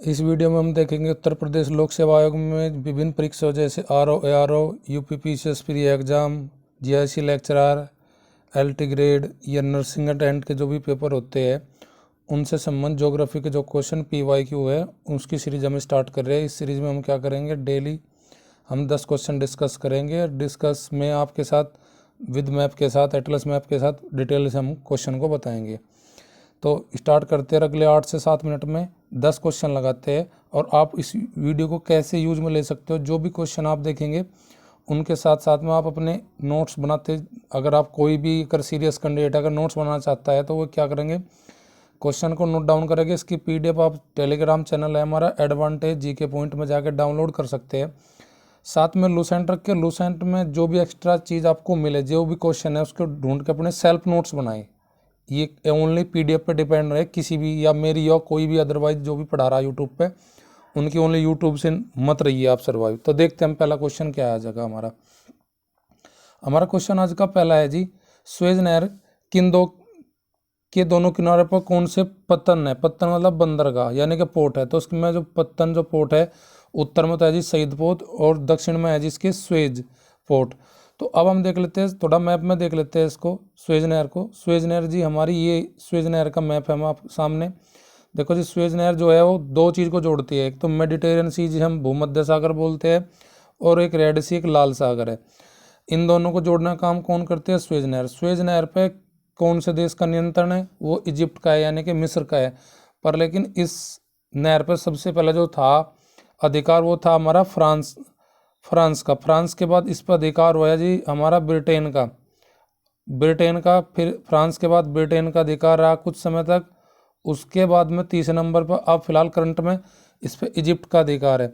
इस वीडियो में हम देखेंगे उत्तर प्रदेश लोक सेवा आयोग में विभिन्न परीक्षाओं जैसे RO, ARO, UPPCS pre exam, GIC lecturer, LT grade या नर्सिंग अटेंडेंट के जो भी पेपर होते हैं उनसे संबंध ज्योग्राफी के जो क्वेश्चन पीवाईक्यू है उसकी सीरीज हम स्टार्ट कर रहे हैं। इस सीरीज में हम क्या करेंगे, डेली हम 10 क्वेश्चन डिस्कस करेंगे। डिस्कस में आपके साथ विद मैप के साथ, एटलस मैप के साथ डिटेल से हम क्वेश्चन को बताएंगे। तो स्टार्ट करते हैं। अगले 8 से 7 मिनट में 10 क्वेश्चन लगाते हैं और आप इस वीडियो को कैसे यूज में ले सकते हो, जो भी क्वेश्चन आप देखेंगे उनके साथ साथ में आप अपने नोट्स बनाते। अगर आप कोई भी अगर सीरियस कैंडिडेट अगर नोट्स बनाना चाहता है तो वो क्या करेंगे, क्वेश्चन को नोट डाउन करेंगे। इसकी पीडीएफ आप टेलीग्राम चैनल है हमारा एडवांटेज जीके पॉइंट में जाकर डाउनलोड कर सकते हैं। साथ में लूसेंट रख के लूसेंट में जो भी एक्स्ट्रा चीज़ आपको मिले, जो भी क्वेश्चन है उसको ढूंढ के अपने सेल्फ नोट्स बनाएं। ये ओनली पीडीएफ पे डिपेंड रहे, किसी भी या मेरी या कोई भी अदरवाइज जो भी पढ़ा रहा है यूट्यूब पे उनकी ओनली यूट्यूब से मत रहिए आप सर्वाइव। तो देखते हैं हम पहला क्वेश्चन क्या आ जाएगा हमारा क्वेश्चन आज का पहला है जी, स्वेज नहर किन दो के दोनों किनारे पर कौन से पत्तन है। पत्तन मतलब बंदरगाह यानी कि पोर्ट है। तो उसमें जो पत्तन जो पोर्ट है उत्तर में तो है जी शहीद पोर्ट और दक्षिण में है जी इसके स्वेज पोर्ट। तो अब हम देख लेते हैं, थोड़ा मैप में देख लेते हैं इसको, स्वेज नहर को। स्वेज नहर जी हमारी ये स्वेज नहर का मैप है हम आप सामने देखो जी। स्वेज नहर जो है वो दो चीज़ को जोड़ती है, एक तो मेडिटेरियन सी जी हम भूमध्य सागर बोलते हैं और एक रेड सी, एक लाल सागर है। इन दोनों को जोड़ने का काम कौन करते हैं, स्वेज नहर। स्वेज नहर पे कौन से देश का नियंत्रण है, वो इजिप्ट का है यानी कि मिस्र का है। पर लेकिन इस नहर पर सबसे पहले जो था अधिकार वो था हमारा फ्रांस का। फ्रांस के बाद इस पर अधिकार हुआ जी हमारा ब्रिटेन का। फिर फ्रांस के बाद ब्रिटेन का अधिकार रहा कुछ समय तक। उसके बाद में तीसरे नंबर पर अब फिलहाल करंट में इस पर इजिप्ट का अधिकार है।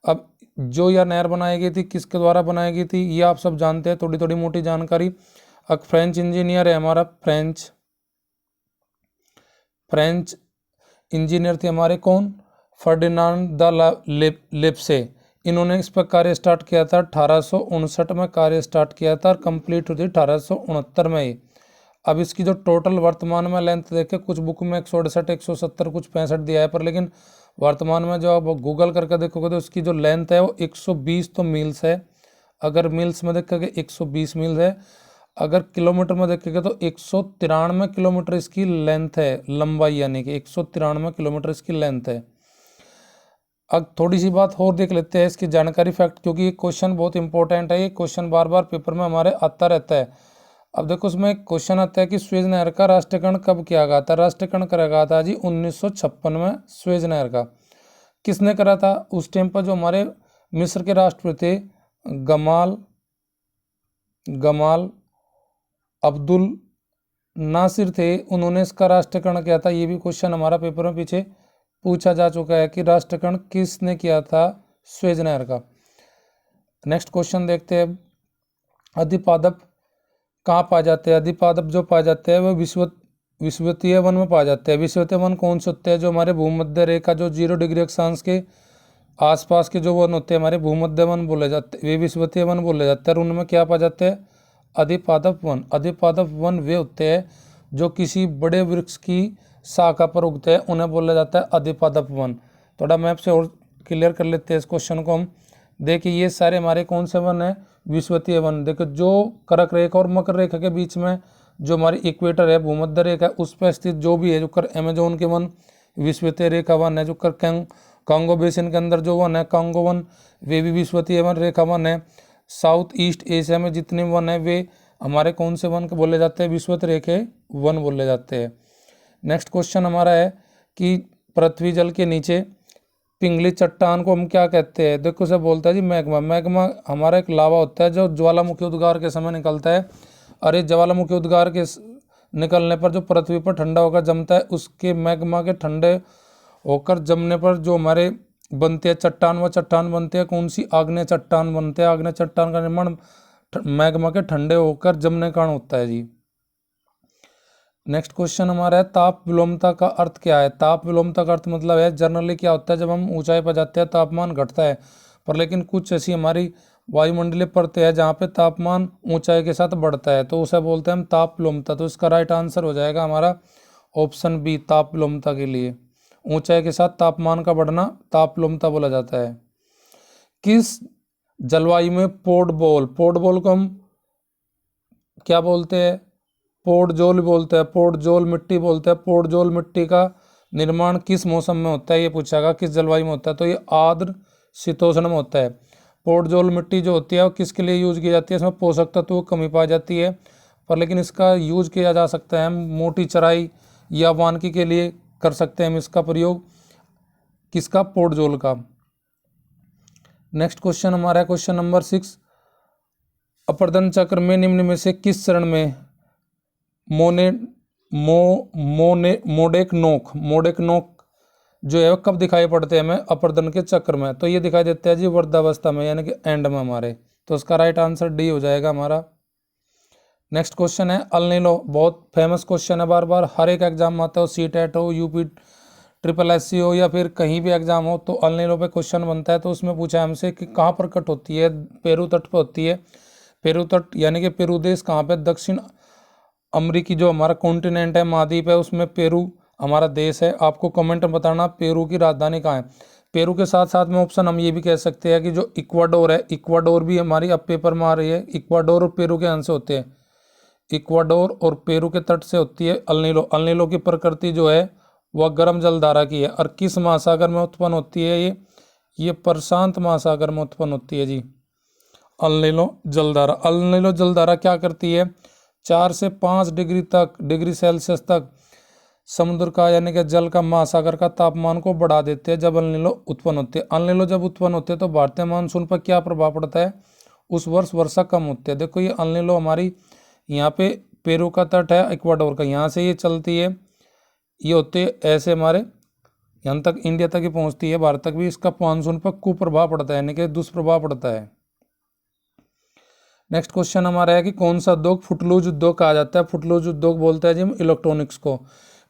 अब जो यह नहर बनाई गई थी किसके द्वारा बनाई गई थी ये आप सब जानते हैं, थोड़ी थोड़ी मोटी जानकारी। एक फ्रेंच इंजीनियर है हमारा, फ्रेंच इंजीनियर थे हमारे कौन, फर्डिनांड द लेप्से। इन्होंने इस पर कार्य स्टार्ट किया था 1859 में कार्य स्टार्ट किया था और कंप्लीट हुई थी 1869 में ही। अब इसकी जो टोटल वर्तमान में लेंथ देखे, कुछ बुक में 168, 170, कुछ 65 दिया है, पर लेकिन वर्तमान में जो आप गूगल करके देखोगे तो उसकी जो लेंथ है वो 120 तो मील्स है। अगर मील्स में देखेंगे 120 मील्स है। अगर किलोमीटर में देखेंगे तो 193 किलोमीटर इसकी लेंथ है, लंबाई यानी कि 193 किलोमीटर इसकी लेंथ है। अब थोड़ी सी बात और देख लेते हैं इसकी जानकारी फैक्ट, क्योंकि ये क्वेश्चन बहुत इंपॉर्टेंट है। ये क्वेश्चन बार बार पेपर में हमारे आता रहता है। अब देखो उसमें क्वेश्चन आता है कि स्वेज नहर का राष्ट्रीयकरण कब किया गया था। राष्ट्रीयकरण करा गया था जी 1956 में। स्वेज नहर का किसने करा था, उस टाइम पर जो हमारे मिस्र के राष्ट्रपति थे गमाल अब्दुल नासिर थे, उन्होंने इसका राष्ट्रीयकरण किया था। ये भी क्वेश्चन हमारा पेपर में पीछे पूछा जा चुका है कि राष्ट्रीयकरण किसने किया था स्वेज नहर का। नेक्स्ट क्वेश्चन देखते हैं। अधिपादप कहाँ पाए जाते हैं। अधिपादप जो पाए जाते हैं वो विषुवतीय वन में पाए जाते हैं। विषुवतीय वन कौन से होते हैं, जो हमारे भूमध्य रेखा जो 0 डिग्री अक्षांश के आसपास के जो वन होते हैं हमारे भूमध्य वन बोले जाते हैं, वे विषुवतीय वन बोले जाते हैं। और उनमें क्या पाए जाते हैं, अधिपादप वन। अधिपादप वन वे होते हैं जो किसी बड़े वृक्ष की शाखा पर उगते हैं, उन्हें बोला जाता है अधिपादप वन। थोड़ा मैप से और क्लियर कर लेते हैं इस क्वेश्चन को हम। देखिए ये सारे हमारे कौन से वन है, विषुवतीय वन। देखो जो कर्क रेखा और मकर रेखा के बीच में जो हमारी इक्वेटर है, भूमध्य रेखा, उस पर स्थित जो भी है, जो कर अमेजोन के वन विषुवतीय रेखा वन है। जो कर कांगो बेसिन के अंदर जो वन है कांगो वन, वे भी विषुवतीय वन रेखा वन है। साउथ ईस्ट एशिया में जितने वन है वे हमारे कौन से वन को बोले जाते हैं, विषुवतीय रेखे वन बोले जाते हैं। नेक्स्ट क्वेश्चन हमारा है कि पृथ्वी जल के नीचे पिंगली चट्टान को हम क्या कहते हैं। देखो उसे बोलता है जी मैग्मा। मैग्मा हमारा एक लावा होता है जो ज्वालामुखी उद्गार के समय निकलता है। और ये ज्वालामुखी उद्गार के निकलने पर जो पृथ्वी पर ठंडा होकर जमता है, उसके मैग्मा के ठंडे होकर जमने पर जो हमारे बनते हैं चट्टान, व चट्टान बनते हैं कौन सी, आग्नेय चट्टान बनते हैं। आग्नेय चट्टान का निर्माण मैग्मा के ठंडे होकर जमने के कारण होता है जी। नेक्स्ट क्वेश्चन हमारा है ताप विलोमता का अर्थ क्या है। ताप विलोमता का अर्थ मतलब है जनरली क्या होता है, जब हम ऊंचाई पर जाते हैं तापमान घटता है, पर लेकिन कुछ ऐसी हमारी वायुमंडलीय परतें हैं जहाँ पे तापमान ऊंचाई के साथ बढ़ता है, तो उसे बोलते हैं हम ताप विलोमता। तो इसका राइट आंसर हो जाएगा हमारा ऑप्शन बी, ताप विलोमता के लिए ऊंचाई के साथ तापमान का बढ़ना तापलुमता बोला जाता है। किस जलवायु में पोर्ट बॉल को हम क्या बोलते हैं? पोर्टजोल बोलते हैं, पोर्टजोल मिट्टी बोलते हैं। पोर्टजोल मिट्टी का निर्माण किस मौसम में होता है, ये पूछा गया किस जलवायु में होता है, तो ये आर्द्र शीतोष्ण में होता है। पोर्टजोल मिट्टी जो होती है वो किसके लिए यूज की जाती है? इसमें पोषक तत्वों की कमी पाई जाती है, पर लेकिन इसका यूज किया जा सकता है, मोटी चराई या वानिकी के लिए कर सकते हैं हम इसका प्रयोग, किसका? पोर्टजोल का। नेक्स्ट क्वेश्चन हमारा है क्वेश्चन नंबर 6। अपर्दन चक्र में निम्न में से किस चरण में मोडेक नोक जो है कब दिखाई पड़ते हैं हमें अपर्दन के चक्र में? तो ये दिखाई देता है जी वृद्धावस्था में, यानी कि एंड में हमारे। तो इसका राइट आंसर डी हो जाएगा हमारा। नेक्स्ट क्वेश्चन है अल नीनो, बहुत फेमस क्वेश्चन है, बार बार हर एक एग्जाम में आता हो, सीटेट हो, यूपी ट्रिपल एससी हो या फिर कहीं भी एग्जाम हो, तो अल नीनो पे क्वेश्चन बनता है। तो उसमें पूछा है हमसे कि कहाँ पर कट होती है? पेरू तट पर होती है। पेरू तट यानी कि पेरू देश कहाँ पे? दक्षिण अमेरिकी जो हमारा कॉन्टिनेंट है, महाद्वीप है, उसमें पेरू हमारा देश है। आपको कमेंट में बताना पेरू की राजधानी कहाँ है। पेरू के साथ साथ में ऑप्शन हम ये भी कह सकते हैं कि जो इक्वाडोर है, इक्वाडोर भी हमारी अब पेपर में आ रही है। इक्वाडोर और पेरू के अंश से होते हैं, इक्वाडोर और पेरू के तट से होती है अल नीनो। अल नीनो की प्रकृति जो है वह गर्म जलधारा की है। और किस महासागर में उत्पन्न होती है? ये प्रशांत महासागर में उत्पन्न होती है जी अल नीनो जलधारा। अल नीनो जलधारा क्या करती है? 4 से 5 डिग्री सेल्सियस तक समुद्र का यानी कि जल का, महासागर का तापमान को बढ़ा देते हैं जब अल नीनो उत्पन्न होते हैं। अल नीनो जब उत्पन्न होते हैं तो भारतीय मानसून पर क्या प्रभाव पड़ता है? उस वर्ष वर्षा कम होती है। देखो ये अल नीनो हमारी यहाँ पे पेरू का तट है, इक्वाडोर का, यहाँ से ये चलती है, ये होते ऐसे हमारे यहाँ तक इंडिया तक ही पहुँचती है, भारत तक भी। इसका मानसून पर कुप्रभाव पड़ता है यानी कि दुष्प्रभाव पड़ता है। नेक्स्ट क्वेश्चन हमारा है कि कौन सा उद्योग फुटलूज उद्योग कहा जाता है? फुटलूज उद्योग बोलते हैं जी हम इलेक्ट्रॉनिक्स को।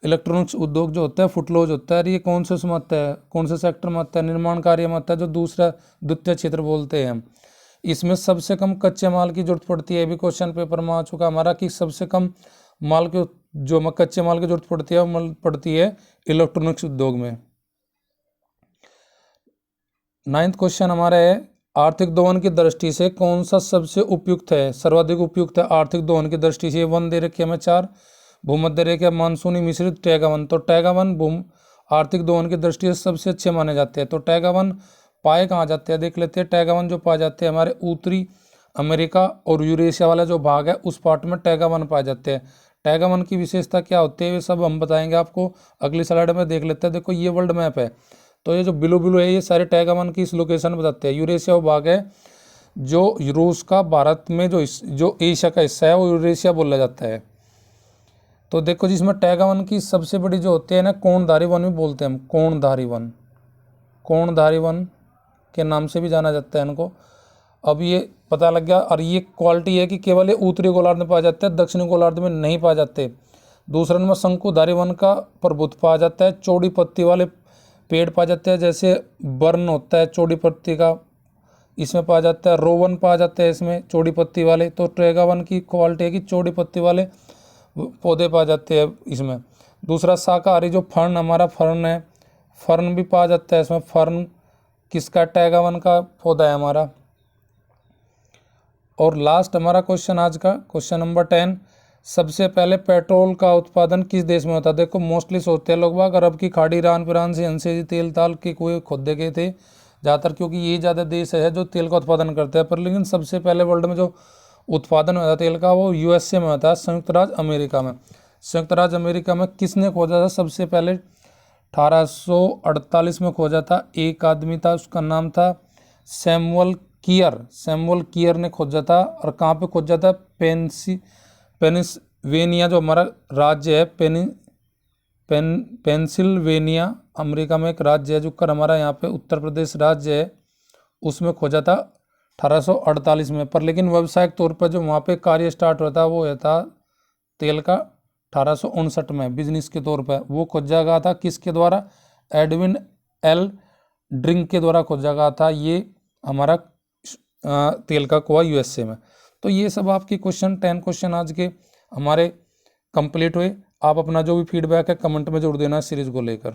इलेक्ट्रॉनिक्स उद्योग जो होता है फुटलूज होता है। ये कौन से उसमें आता है, कौन से सेक्टर में आता है? निर्माण कार्य में आता है, जो द्वितीय क्षेत्र बोलते हैं हम। इसमें सबसे कम कच्चे माल की जरूरत पड़ती है, भी क्वेश्चन पेपर में आ चुका हमारा कि सबसे कम माल के जो कच्चे माल की जरूरत पड़ती है वो पड़ती है इलेक्ट्रॉनिक्स उद्योग में। 9th क्वेश्चन हमारा है आर्थिक दोहन की दृष्टि से कौन सा सबसे उपयुक्त है, सर्वाधिक उपयुक्त है आर्थिक दोहन की दृष्टि से? वन दे रखे हमें 4, भूमध्य रेखा, मानसूनी मिश्रित, टैगा वन। तो टैगा वन आर्थिक दोहन की दृष्टि से सबसे अच्छे माने जाते हैं। तो टैगा वन पाए कहाँ जाते हैं देख लेते हैं। टैगा वन जो पाए जाते हैं हमारे उत्तरी अमेरिका और यूरेशिया वाला जो भाग है उस पार्ट में टैगा वन पाए जाते हैं। टैगा वन की विशेषता क्या होती है ये सब हम बताएंगे आपको अगली स्लाइड में। देख लेते हैं। देखो ये वर्ल्ड मैप है, तो ये जो ब्लू है ये सारे टैगा वन की इस लोकेशन बताते हैं। यूरेशिया भाग है जो रूस का, भारत में जो एशिया का हिस्सा है वो यूरेशिया बोला जाता है। तो देखो जिसमें टैगा वन की सबसे बड़ी जो होती है ना, कोणधारी वन भी बोलते हैं हम, कोणधारी वन के नाम से भी जाना जाता है इनको। अब ये पता लग गया। और ये क्वालिटी है कि केवल ये उत्तरी गोलार्ध में पाया जाता है, दक्षिणी गोलार्ध में नहीं पाए जाते। दूसरे नंबर शंकुधारी वन का प्रभुत्व पाया जाता है। चौड़ी पत्ती वाले पेड़ पाए जाते हैं, जैसे बर्न होता है चौड़ी पत्ती का, इसमें पाया जाता है। रोवन पाया जाता है इसमें चौड़ी पत्ती वाले। तो टैगा वन की क्वालिटी है कि चौड़ी पत्ती वाले पौधे पाए जाते हैं इसमें। दूसरा शाकाहारी जो फर्न हमारा फर्न है, फर्न भी पाया जाता है इसमें। फर्न किसका? टैगा वन का पौधा है हमारा। और लास्ट हमारा क्वेश्चन आज का क्वेश्चन नंबर 10, सबसे पहले पेट्रोल का उत्पादन किस देश में होता है? देखो मोस्टली सोचते हैं लोग बाग अरब की खाड़ी, ईरान से अंसे तेल ताल के कुएं खोदे गए थे ज़्यादातर, क्योंकि ये ज़्यादा देश है जो तेल का उत्पादन करते हैं। पर लेकिन सबसे पहले वर्ल्ड में जो उत्पादन हुआ था तेल का वो यूएसए में होता है, संयुक्त राज्य अमेरिका में। संयुक्त राज्य अमेरिका में किसने खोजा था सबसे पहले? 1848 में खोजा था। एक आदमी था, उसका नाम था सैमुअल कियर ने खोजा था। और कहाँ पे खोजा था? पेनिसवेनिया जो हमारा राज्य है, पेंसिल्वेनिया अमेरिका में एक राज्य है, जो कर हमारा यहाँ पे उत्तर प्रदेश राज्य है, उसमें खोजा था 1848 में। पर लेकिन व्यावसायिक तौर पर जो वहाँ पे कार्य स्टार्ट हुआ था वो था तेल का 1859 में बिजनेस के तौर पर। वो खोजा गया था किसके द्वारा? एडविन एल ड्रिंक के द्वारा खोजा गया था ये हमारा तेल का कुआं यूएसए में। तो ये सब आपके 10 क्वेश्चन आज के हमारे कंप्लीट हुए। आप अपना जो भी फीडबैक है कमेंट में जरूर देना सीरीज को लेकर।